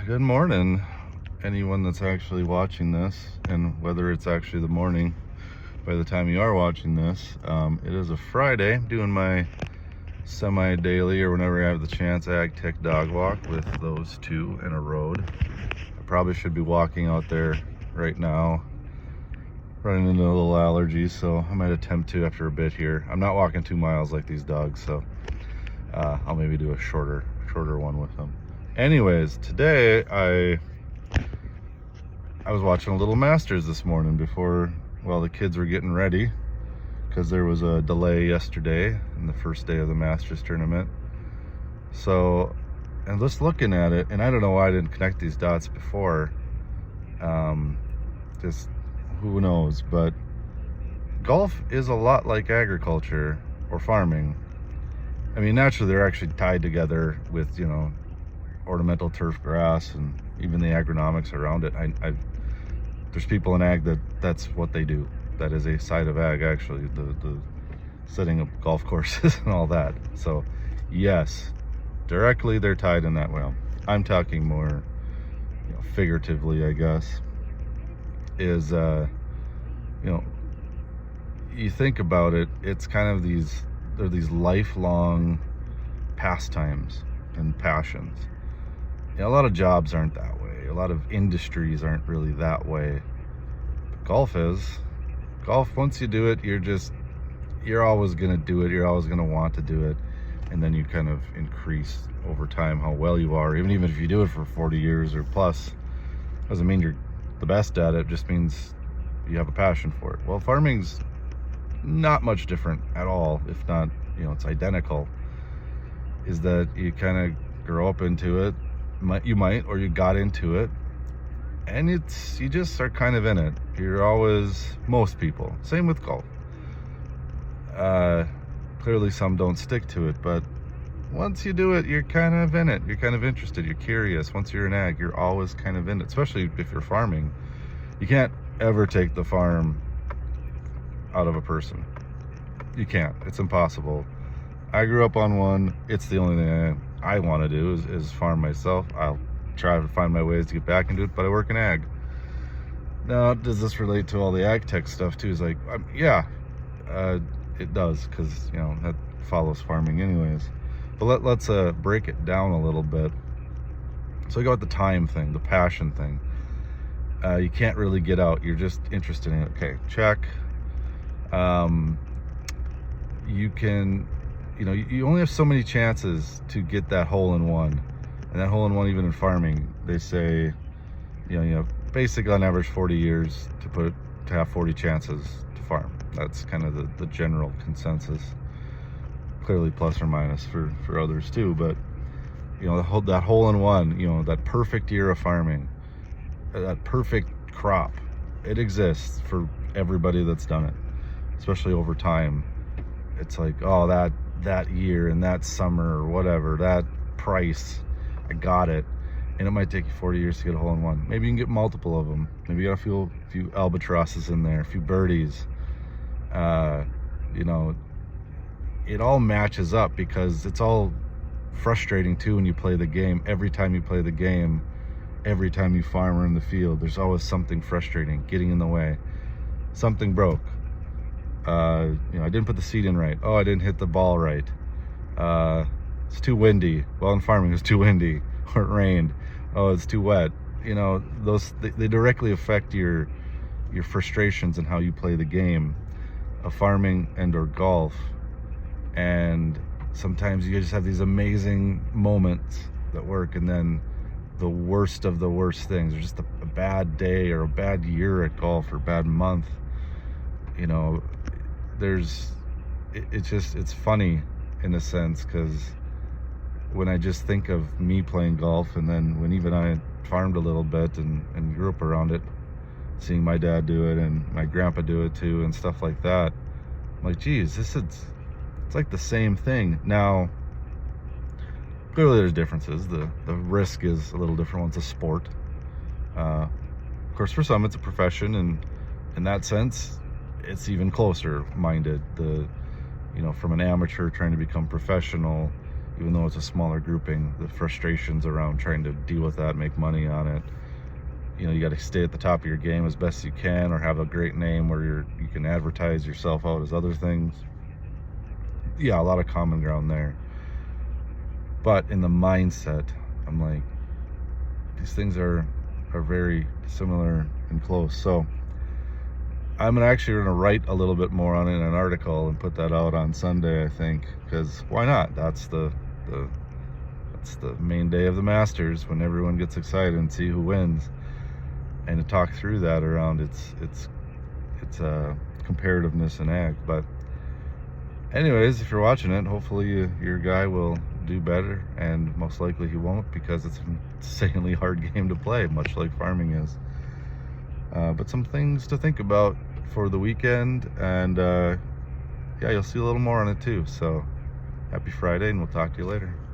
Good morning, anyone that's actually watching this, and whether it's actually the morning by the time you are watching this. It is a Friday. I'm doing my semi-daily, or whenever I have the chance, AgTech Dogwalk with those two in a road. I probably should be walking out there right now, running into a little allergies, so I might attempt to after a bit here. I'm not walking 2 miles like these dogs, so I'll maybe do a shorter one with them. Anyways, today I was watching a little Masters this morning before, well, the kids were getting ready, because there was a delay yesterday in the first day of the Masters tournament. So, and just looking at it, and I don't know why I didn't connect these dots before, just who knows, but golf is a lot like agriculture or farming. I mean, naturally they're actually tied together with, ornamental turf grass and even the agronomics around it. There's people in ag that's what they do. That is a side of ag, actually, the setting up golf courses and all that. So yes, directly they're tied in that way. I'm talking more figuratively, I guess, is you think about it, it's kind of they're these lifelong pastimes and passions. A lot of jobs aren't that way. A lot of industries aren't really that way. But golf is. Golf, once you do it, you're always going to do it. You're always going to want to do it. And then you kind of increase over time how well you are. Even if you do it for 40 years or plus, doesn't mean you're the best at it. It just means you have a passion for it. Well, farming's not much different at all. If not, it's identical. Is that you kind of grow up into it. You might, or you got into it, and you just are kind of in it. You're always, most people, same with golf. Clearly some don't stick to it, but once you do it, you're kind of in it. You're kind of interested, you're curious. Once you're in ag, you're always kind of in it, especially if you're farming. You can't ever take the farm out of a person. You can't, it's impossible. I grew up on one. It's the only thing I want to do is farm myself. I'll try to find my ways to get back into it, but I work in ag. Now, does this relate to all the ag tech stuff too? It's like, yeah, it does, because that follows farming anyways. But let's break it down a little bit. So we go with the time thing, the passion thing. You can't really get out. You're just interested in it. Okay, check. You can. You only have so many chances to get that hole-in-one. And that hole-in-one, even in farming, they say, you have basically on average 40 years to have 40 chances to farm. That's kind of the general consensus. Clearly plus or minus for others too, but that hole-in-one, that perfect year of farming, that perfect crop, it exists for everybody that's done it, especially over time. It's like, oh, that year and that summer or whatever, that price, I got it. And it might take you 40 years to get a hole-in-one. Maybe you can get multiple of them. Maybe you got a few albatrosses in there, a few birdies. It all matches up, because it's all frustrating too when you play the game. Every time you play the game, every time you farm or in the field, there's always something frustrating getting in the way. Something broke. I didn't put the seed in right. Oh, I didn't hit the ball right. It's too windy. Well, in farming, it's too windy, or it rained. Oh, it's too wet. They directly affect your frustrations and how you play the game of farming and or golf. And sometimes you just have these amazing moments that work, and then the worst of the worst things, or just a bad day or a bad year at golf or a bad month. It's funny in a sense, because when I just think of me playing golf, and then when even I farmed a little bit and grew up around it, seeing my dad do it and my grandpa do it too and stuff like that, I'm like, geez, it's like the same thing. Now, clearly there's differences. The risk is a little different when it's a sport. Of course, for some it's a profession, and in that sense it's even closer minded. From an amateur trying to become professional, even though it's a smaller grouping, the frustrations around trying to deal with that, make money on it. You know, you got to stay at the top of your game as best you can, or have a great name where you can advertise yourself out as other things. Yeah, a lot of common ground there. But in the mindset, I'm like, these things are very similar and close. So I'm actually gonna write a little bit more on it in an article and put that out on Sunday, I think, because why not? That's the main day of the Masters, when everyone gets excited and see who wins, and to talk through that around its comparativeness in ag. But anyways, if you're watching it, hopefully your guy will do better, and most likely he won't, because it's an insanely hard game to play, much like farming is. But some things to think about for the weekend, and yeah, you'll see a little more on it too. So happy Friday, and we'll talk to you later.